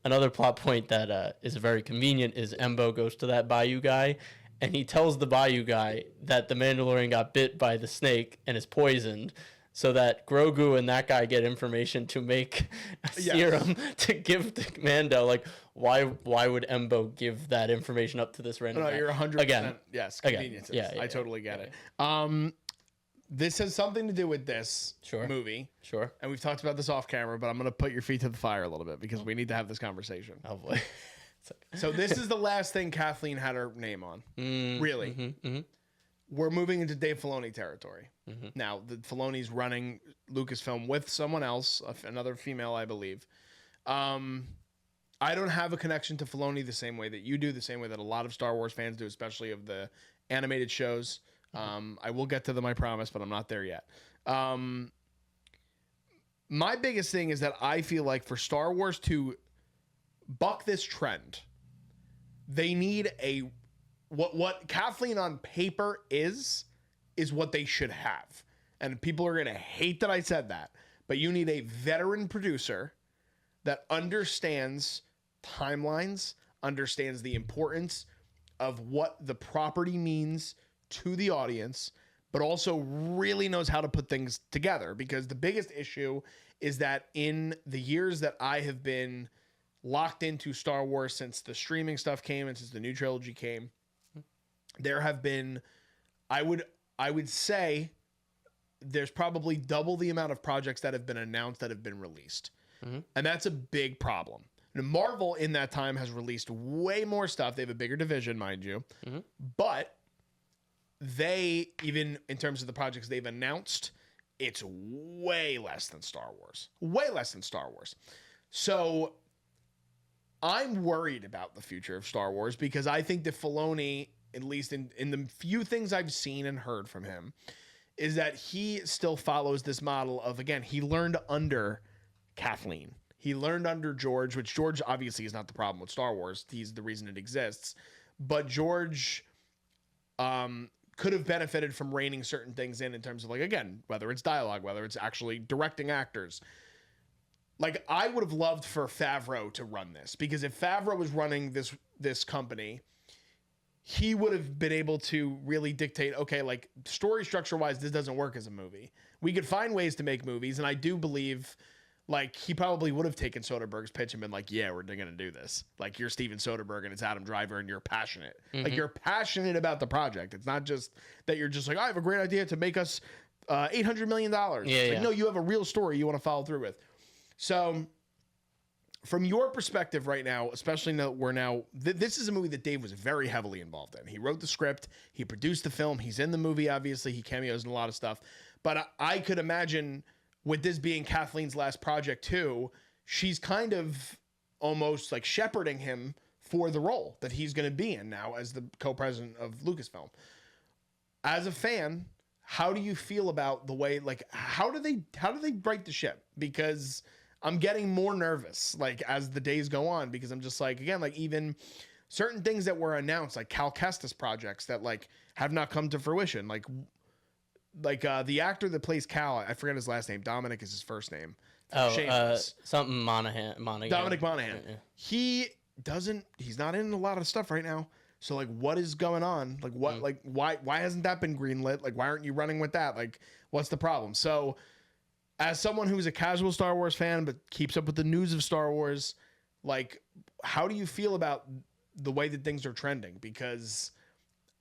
Another plot point that is very convenient is Embo goes to that Bayou guy, and he tells the Bayou guy that the Mandalorian got bit by the snake and is poisoned, so that Grogu and that guy get information to make a serum to give to Mando. Like, why would Embo give that information up to this random guy? You're 100%. Again, yes, convenience. I totally get it. This has something to do with this movie. Sure. And we've talked about this off camera, but I'm going to put your feet to the fire a little bit because we need to have this conversation. Oh, boy. So this is the last thing Kathleen had her name on. Really. We're moving into Dave Filoni territory. Now, the Filoni's running Lucasfilm with someone else, another female, I believe. I don't have a connection to Filoni the same way that you do, the same way that a lot of Star Wars fans do, especially of the animated shows. I will get to them, I promise, but I'm not there yet. My biggest thing is that I feel like for Star Wars to buck this trend, they need what Kathleen on paper is what they should have. And people are going to hate that I said that, but you need a veteran producer that understands timelines, understands the importance of what the property means to the audience, but also really knows how to put things together. Because the biggest issue is that in the years that I have been locked into Star Wars since the streaming stuff came and since the new trilogy came, there have been, I would say there's probably double the amount of projects that have been announced that have been released. And that's a big problem. Now, Marvel in that time has released way more stuff. They have a bigger division, mind you. But they, even in terms of the projects they've announced it's way less than Star Wars. Way less than Star Wars. So I'm worried about the future of Star Wars because I think that Filoni, at least in the few things I've seen and heard from him, is that he still follows this model of, again, he learned under Kathleen. He learned under George, which George obviously is not the problem with Star Wars. He's the reason it exists. But George could have benefited from reining certain things in terms of, like, again, whether it's dialogue, whether it's actually directing actors. Like, I would have loved for Favreau to run this, because if Favreau was running this company, he would have been able to really dictate, okay, like, story structure wise, this doesn't work as a movie. We could find ways to make movies, and I do believe, like, he probably would have taken Soderbergh's pitch and been like, yeah, we're going to do this. Like, you're Steven Soderbergh and it's Adam Driver and you're passionate. Mm-hmm. Like, you're passionate about the project. It's not just that you're just like, I have a great idea to make us $800 million. Yeah. No, you have a real story you want to follow through with. So from your perspective right now, especially now we're this is a movie that Dave was very heavily involved in. He wrote the script, he produced the film, he's in the movie, obviously, he cameos in a lot of stuff. But I could imagine, with this being Kathleen's last project too, she's kind of almost like shepherding him for the role that he's going to be in now as the co-president of Lucasfilm. As a fan, how do you feel about the way, like, how do they right the ship? Because I'm getting more nervous, like, as the days go on, because I'm just like, again, like, even certain things that were announced, like Cal Kestis projects that, like, have not come to fruition. Like the actor that plays Cal, I forget his last name. Dominic is his first name. Something Monaghan. Dominic Monaghan. Yeah. He's not in a lot of stuff right now. So, like, what is going on? Like, what, like, why hasn't that been greenlit? Like, why aren't you running with that? Like, what's the problem? So, as someone who's a casual Star Wars fan, but keeps up with the news of Star Wars, like, how do you feel about the way that things are trending? Because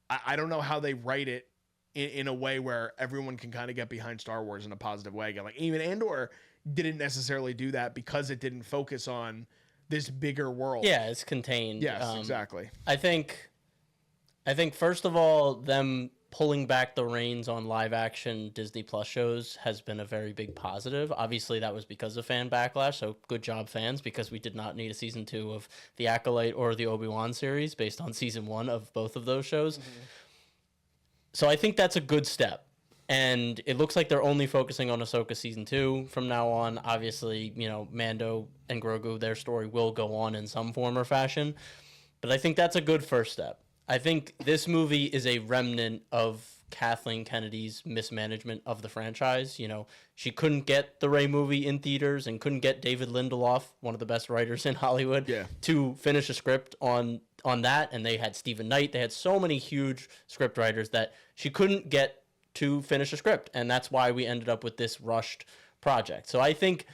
I don't know how they write it in a way where everyone can kind of get behind Star Wars in a positive way. Again, like, even Andor didn't necessarily do that because it didn't focus on this bigger world. Yeah, it's contained. Yes, exactly. I think first of all, them pulling back the reins on live action Disney Plus shows has been a very big positive. Obviously, that was because of fan backlash, so good job, fans, because we did not need a season 2 of The Acolyte or the Obi-Wan series based on season 1 of both of those shows. Mm-hmm. So I think that's a good step. And it looks like they're only focusing on Ahsoka season 2 from now on. Obviously, you know, Mando and Grogu, their story will go on in some form or fashion. But I think that's a good first step. I think this movie is a remnant of Kathleen Kennedy's mismanagement of the franchise. You know, she couldn't get the Rey movie in theaters and couldn't get David Lindelof, one of the best writers in Hollywood, to finish a script on that. And they had Stephen Knight. They had so many huge script writers that she couldn't get to finish a script. And that's why we ended up with this rushed project. So I think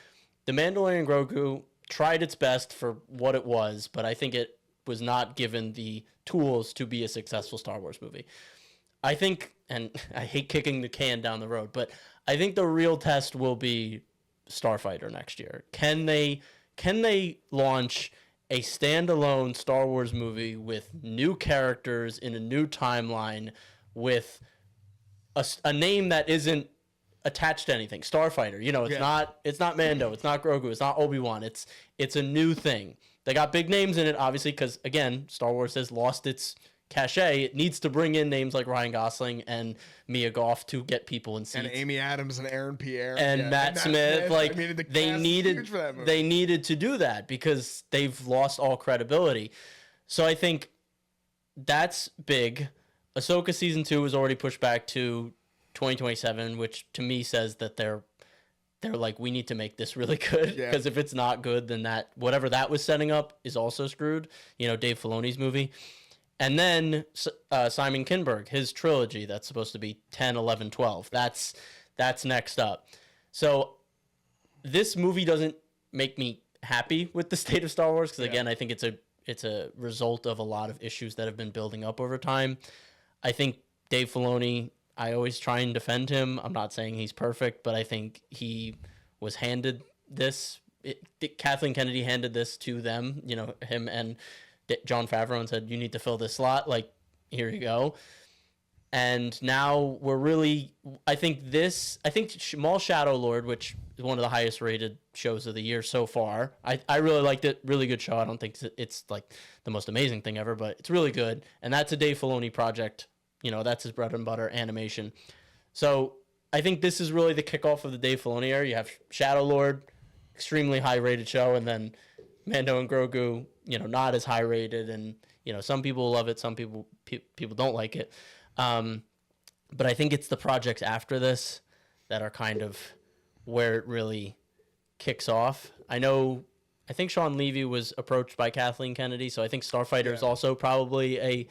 The Mandalorian Grogu tried its best for what it was, but I think it was not given the tools to be a successful Star Wars movie. I think, and I hate kicking the can down the road, but I think the real test will be Starfighter next year. Can they launch a standalone Star Wars movie with new characters in a new timeline with a name that isn't attached to anything? Starfighter, you know, it's not Mando, it's not Grogu, it's not Obi-Wan. It's a new thing. They got big names in it, obviously, because, again, Star Wars has lost its cachet. It needs to bring in names like Ryan Gosling and Mia Goth to get people in seats. And Amy Adams and Aaron Pierre. And Matt Smith. Like, I mean, they needed to do that because they've lost all credibility. So I think that's big. Ahsoka Season 2 was already pushed back to 2027, which to me says that they're like, we need to make this really good, because if it's not good, then that whatever that was setting up is also screwed. You know, Dave Filoni's movie. And then Simon Kinberg, his trilogy that's supposed to be 10, 11, 12. That's next up. So this movie doesn't make me happy with the state of Star Wars, because again, I think it's a result of a lot of issues that have been building up over time. I think Dave Filoni, I always try and defend him. I'm not saying he's perfect, but I think he was handed this. Kathleen Kennedy handed this to them, you know, him and Jon Favreau, and said, you need to fill this slot. Like, here you go. And now we're really, I think Maul Shadow Lord, which is one of the highest rated shows of the year so far. I really liked it. Really good show. I don't think it's like the most amazing thing ever, but it's really good. And that's a Dave Filoni project. You know, that's his bread and butter, animation. So I think this is really the kickoff of the Dave Filoni era. You have Shadow Lord, extremely high rated show, and then Mando and Grogu, you know, not as high rated, and you know, some people love it, some people don't like it. But I think it's the projects after this that are kind of where it really kicks off. I think Sean Levy was approached by Kathleen Kennedy, so I think Starfighter is also probably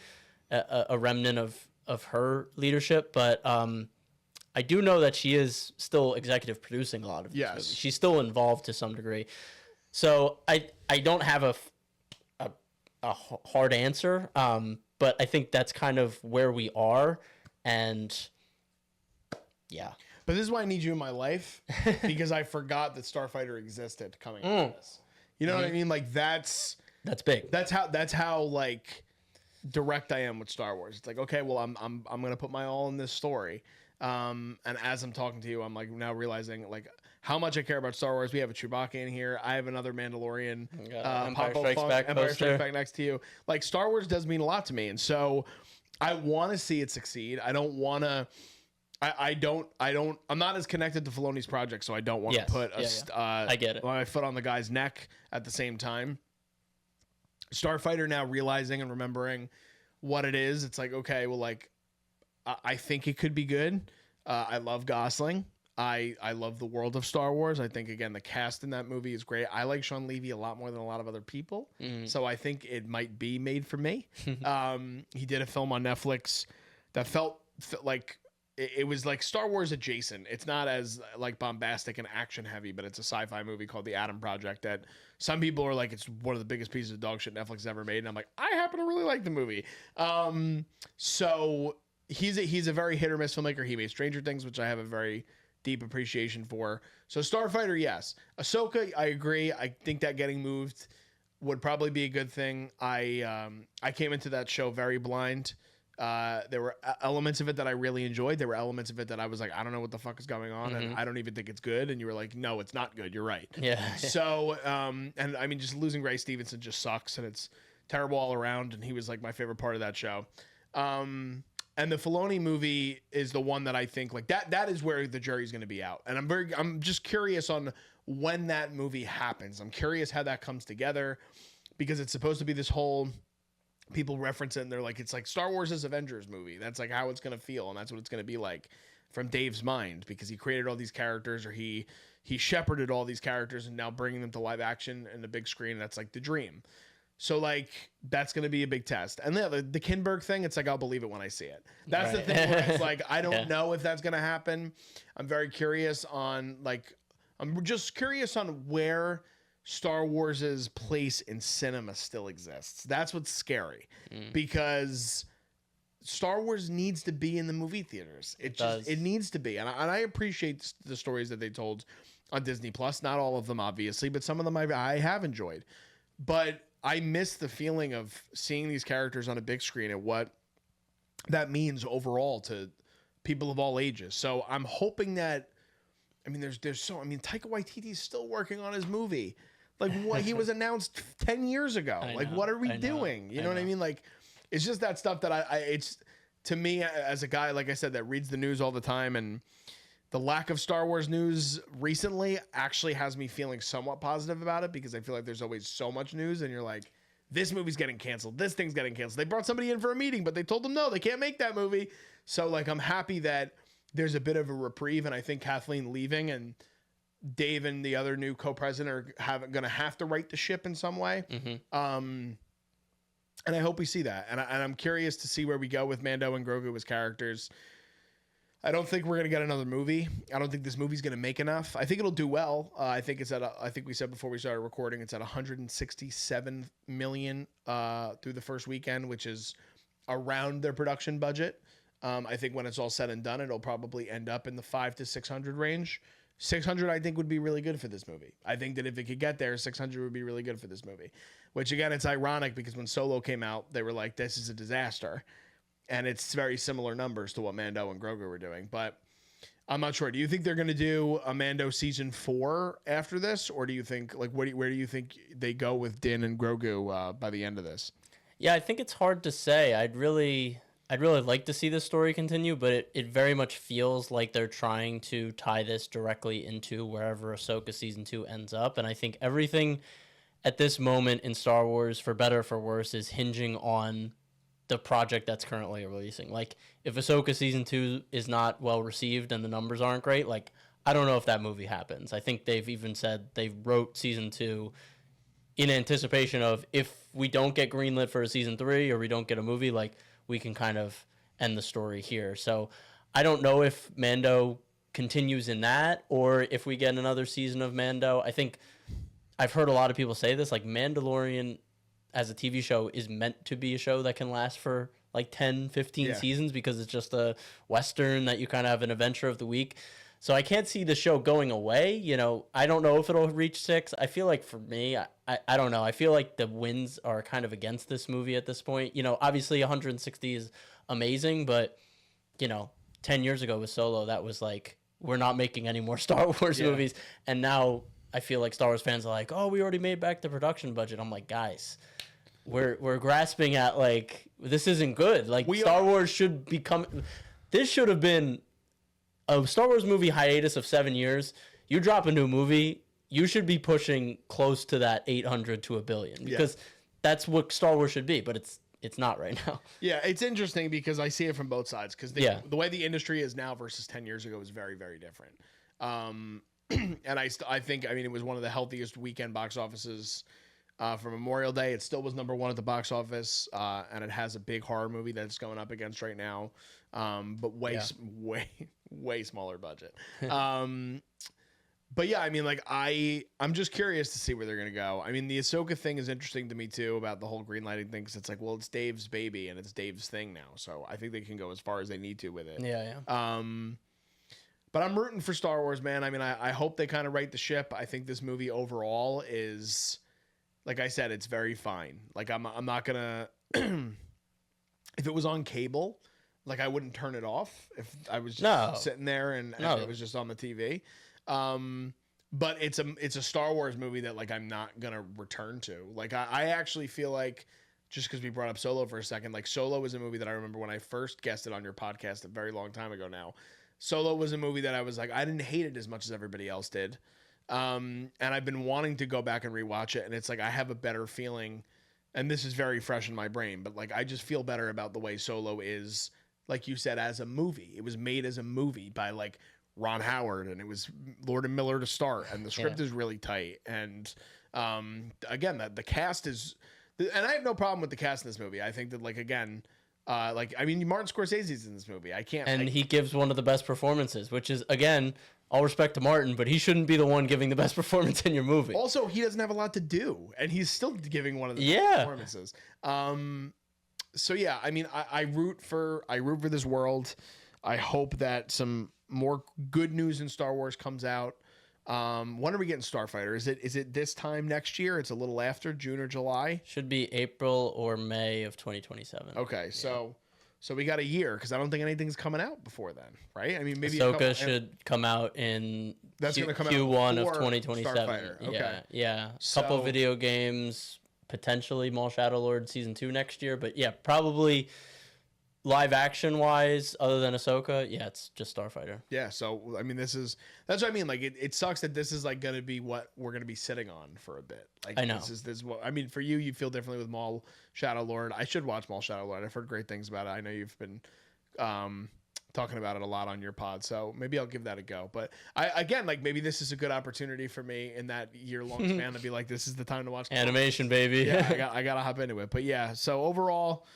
a remnant of her leadership. But I do know that she is still executive producing a lot of these movies. She's still involved to some degree. So I don't have a hard answer, but I think that's kind of where we are, and yeah. But this is why I need you in my life, because I forgot that Starfighter existed coming into this. You know what I mean? Like that's big. That's how like direct I am with Star Wars. It's like, okay, well, I'm gonna put my all in this story. And as I'm talking to you, I'm like now realizing like how much I care about Star Wars. We have a Chewbacca in here. I have another Mandalorian. Empire Strikes Back Empire Strikes Back next to you. Like Star Wars does mean a lot to me, and so I want to see it succeed. I don't want to. I'm not as connected to Filoni's project, so I don't want to put I get it. My foot on the guy's neck at the same time. Starfighter, now realizing and remembering what it is, it's like, okay, well, like I think it could be good. I love Gosling. I love the world of Star Wars. I think, again, the cast in that movie is great. I like Sean Levy a lot more than a lot of other people. So I think it might be made for me. He did a film on Netflix that felt like it was like Star Wars adjacent. It's not as like bombastic and action heavy, but it's a sci-fi movie called The Adam Project that some people are like, it's one of the biggest pieces of dog shit Netflix ever made. And I'm like, I happen to really like the movie. So he's a very hit or miss filmmaker. He made Stranger Things, which I have a very deep appreciation for. So Starfighter, yes. Ahsoka, I agree. I think that getting moved would probably be a good thing. I came into that show very blind. There were elements of it that I really enjoyed. There were elements of it that I was like, I don't know what the fuck is going on, and I don't even think it's good. And you were like, no, it's not good. You're right. Yeah. So, and I mean, just losing Ray Stevenson just sucks, and it's terrible all around. And he was like my favorite part of that show. And the Filoni movie is the one that I think like that is where the jury's going to be out. And I'm just curious on when that movie happens. I'm curious how that comes together, because it's supposed to be this whole, people reference it and they're like, it's like Star Wars' Avengers movie. That's like how it's going to feel. And that's what it's going to be like from Dave's mind, because he created all these characters, or he shepherded all these characters, and now bringing them to live action and the big screen. That's like the dream. So like, that's going to be a big test. And the Kinberg thing, it's like, I'll believe it when I see it. That's the thing where it's like, I don't know if that's going to happen. I'm very curious on I'm just curious on where Star Wars's place in cinema still exists. That's what's scary, because Star Wars needs to be in the movie theaters. It needs to be. And I appreciate the stories that they told on Disney Plus. Not all of them, obviously, but some of them I have enjoyed. But I miss the feeling of seeing these characters on a big screen and what that means overall to people of all ages. So I'm hoping that, I mean, Taika Waititi's still working on his movie. Like, what, he was announced 10 years ago. Like, what are we doing? You know what I mean? Like, it's just that stuff that it's, to me, as a guy, like I said, that reads the news all the time, and the lack of Star Wars news recently actually has me feeling somewhat positive about it, because I feel like there's always so much news, and you're like, this movie's getting canceled. This thing's getting canceled. They brought somebody in for a meeting, but they told them, no, they can't make that movie. So, like, I'm happy that there's a bit of a reprieve, and I think Kathleen leaving and Dave and the other new co-president are going to have to right the ship in some way. And I hope we see that. And I'm curious to see where we go with Mando and Grogu as characters. I don't think we're going to get another movie. I don't think this movie's going to make enough. I think it'll do well. I think we said before we started recording, it's at 167 million through the first weekend, which is around their production budget. I think when it's all said and done, it'll probably end up in the 500 to 600 range. 600, I think, would be really good for this movie. I think that if it could get there, 600 would be really good for this movie. Which, again, it's ironic, because when Solo came out, they were like, this is a disaster. and it's very similar numbers to what Mando and Grogu were doing. But I'm not sure. Do you think they're going to do a Mando season 4 after this, or do you think like where do you think they go with Din and Grogu by the end of this? Yeah, I think it's hard to say. I'd really like to see this story continue, but it very much feels like they're trying to tie this directly into wherever Ahsoka season 2 ends up. And I think everything at this moment in Star Wars, for better or for worse, is hinging on the project that's currently releasing. Like, if Ahsoka season 2 is not well received and the numbers aren't great, like, I don't know if that movie happens. I think they've even said they wrote season 2 in anticipation of, if we don't get greenlit for a season 3 or we don't get a movie, like, we can kind of end the story here. So I don't know if Mando continues in that or if we get another season of Mando. I think I've heard a lot of people say this, like, Mandalorian as a TV show is meant to be a show that can last for like 10, 15 seasons because it's just a Western that you kind of have an adventure of the week. So I can't see the show going away. You know, I don't know if it'll reach 6. I feel like for me, I don't know. I feel like the winds are kind of against this movie at this point. You know, obviously 160 is amazing, but, you know, 10 years ago with Solo, that was like, we're not making any more Star Wars movies. And now I feel like Star Wars fans are like, oh, we already made back the production budget. I'm like, guys, we're grasping at, like, this isn't good. Like, Star Wars should become, this should have been a Star Wars movie hiatus of 7 years. You drop a new movie, you should be pushing close to that 800 to $1 billion because that's what Star Wars should be, but it's not right now. Yeah, it's interesting because I see it from both sides because the way the industry is now versus 10 years ago is very, very different. And I think, I mean, it was one of the healthiest weekend box offices for Memorial Day. It still was number 1 at the box office, and it has a big horror movie that it's going up against right now, but way smaller budget. But yeah, I mean, like, I'm just curious to see where they're going to go. I mean, the Ahsoka thing is interesting to me too about the whole greenlighting thing because it's like, well, it's Dave's baby and it's Dave's thing now. So I think they can go as far as they need to with it. Yeah. But I'm rooting for Star Wars, man. I mean, I hope they kind of right the ship. I think this movie overall is, like I said, it's very fine. Like, I'm not going to, if it was on cable, like, I wouldn't turn it off if I was just sitting there and it was just on the TV. But it's a Star Wars movie that, like, I'm not gonna return to. Like, I actually feel like, just because we brought up Solo for a second, like, Solo was a movie that I remember when I first guested on your podcast a very long time ago now. Solo was a movie that I was like, I didn't hate it as much as everybody else did. And I've been wanting to go back and rewatch it, and it's like I have a better feeling, and this is very fresh in my brain, but, like, I just feel better about the way Solo is, like you said, as a movie. It was made as a movie by, like, Ron Howard, and it was Lord and Miller to start, and the script is really tight. And again, that the cast is, and I have no problem with the cast in this movie. I think that, like, again, like, I mean, Martin Scorsese's in this movie. He gives one of the best performances, which is, again, all respect to Martin, but he shouldn't be the one giving the best performance in your movie. Also, he doesn't have a lot to do, and he's still giving one of the best performances. So yeah, I mean, I root for this world. I hope that some more good news in Star Wars comes out. When are we getting Starfighter? Is it this time next year? It's a little after, June or July? Should be April or May of 2027. Okay, so we got a year because I don't think anything's coming out before then, right? I mean, maybe Ahsoka should come out in Q1 of 2027. Starfighter. Okay. Yeah. Couple video games, potentially Maul Shadow Lord season 2 next year, but yeah, probably live action wise, other than Ahsoka, yeah, it's just Starfighter. Yeah, so I mean, that's what I mean. Like, it sucks that this is, like, gonna be what we're gonna be sitting on for a bit. Like, I know this is what I mean for you. You feel differently with Maul Shadow Lord. I should watch Maul Shadow Lord. I've heard great things about it. I know you've been talking about it a lot on your pod, so maybe I'll give that a go. But again, like, maybe this is a good opportunity for me in that year-long span to be like, this is the time to watch animation, baby. Yeah, I gotta hop into it. But yeah, so overall,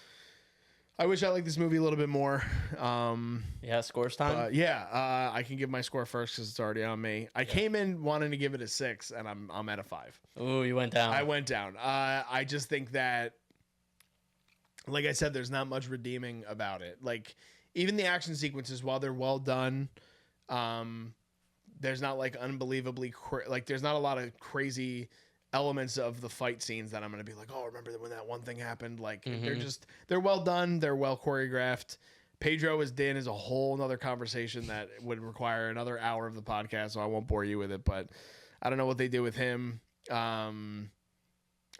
I wish I liked this movie a little bit more. Yeah, scores time. I can give my score first because it's already on me. I came in wanting to give it a 6, and I'm at a 5. Ooh, you went down. I went down. I just think that, like I said, there's not much redeeming about it. Like, even the action sequences, while they're well done, there's not, like, unbelievably like, there's not a lot of crazy elements of the fight scenes that I'm going to be like, oh, remember when that one thing happened? Like they're well done. They're well choreographed. Pedro as Din is a whole nother conversation that would require another hour of the podcast. So I won't bore you with it, but I don't know what they did with him.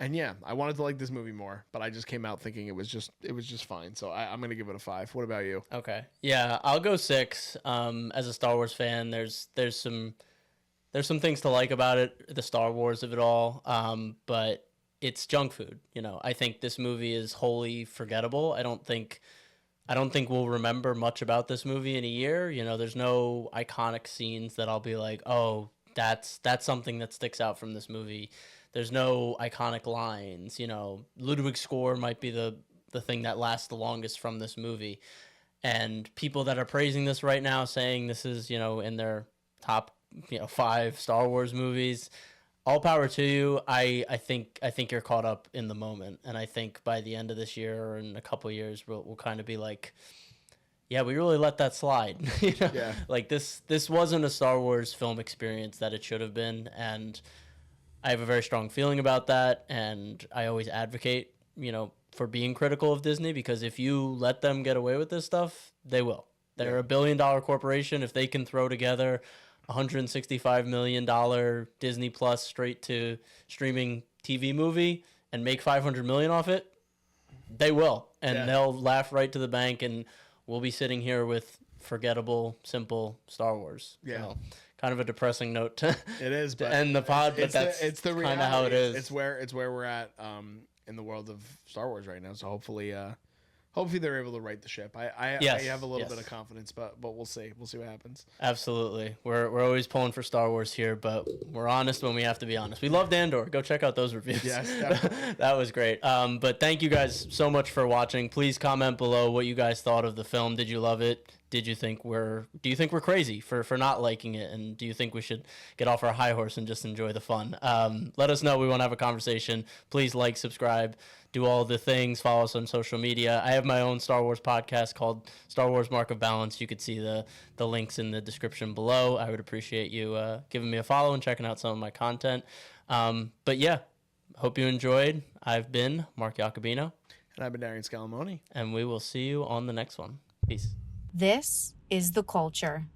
And yeah, I wanted to like this movie more, but I just came out thinking it was just fine. So I'm going to give it a 5. What about you? Okay. Yeah, I'll go 6. As a Star Wars fan, there's some things to like about it, the Star Wars of it all. But it's junk food. I think this movie is wholly forgettable. I don't think we'll remember much about this movie in a year. There's no iconic scenes that I'll be like, oh, that's something that sticks out from this movie. There's no iconic lines. Ludwig's score might be the thing that lasts the longest from this movie. And people that are praising this right now, saying this is, in their top, 5 Star Wars movies, all power to you. I think you're caught up in the moment. And I think by the end of this year or in a couple of years, we'll kind of be like, yeah, we really let that slide. Yeah. Like this wasn't a Star Wars film experience that it should have been. And I have a very strong feeling about that, and I always advocate, for being critical of Disney, because if you let them get away with this stuff, they will. They're a $1 billion corporation. If they can throw together $165 million Disney Plus straight to streaming TV movie and make $500 million off it, they will, and they'll laugh right to the bank, and we'll be sitting here with forgettable, simple Star Wars. Yeah. So, kind of a depressing note to but end the pod, but it's the reality. Kind of how it is. It's where we're at in the world of Star Wars right now. So hopefully they're able to right the ship. I have a little bit of confidence, but we'll see. We'll see what happens. Absolutely. We're always pulling for Star Wars here, but we're honest when we have to be honest. We loved Andor. Go check out those reviews. Yes, that was great. But thank you guys so much for watching. Please comment below what you guys thought of the film. Did you love it? Do you think we're crazy for not liking it? And do you think we should get off our high horse and just enjoy the fun? Let us know. We want to have a conversation. Please like, subscribe, do all the things. Follow us on social media. I have my own Star Wars podcast called Star Wars Mark of Balance. You could see the links in the description below. I would appreciate you giving me a follow and checking out some of my content. But yeah, hope you enjoyed. I've been Mark Jacobino. And I've been Darian Scalamoni. And we will see you on the next one. Peace. This is The Culture.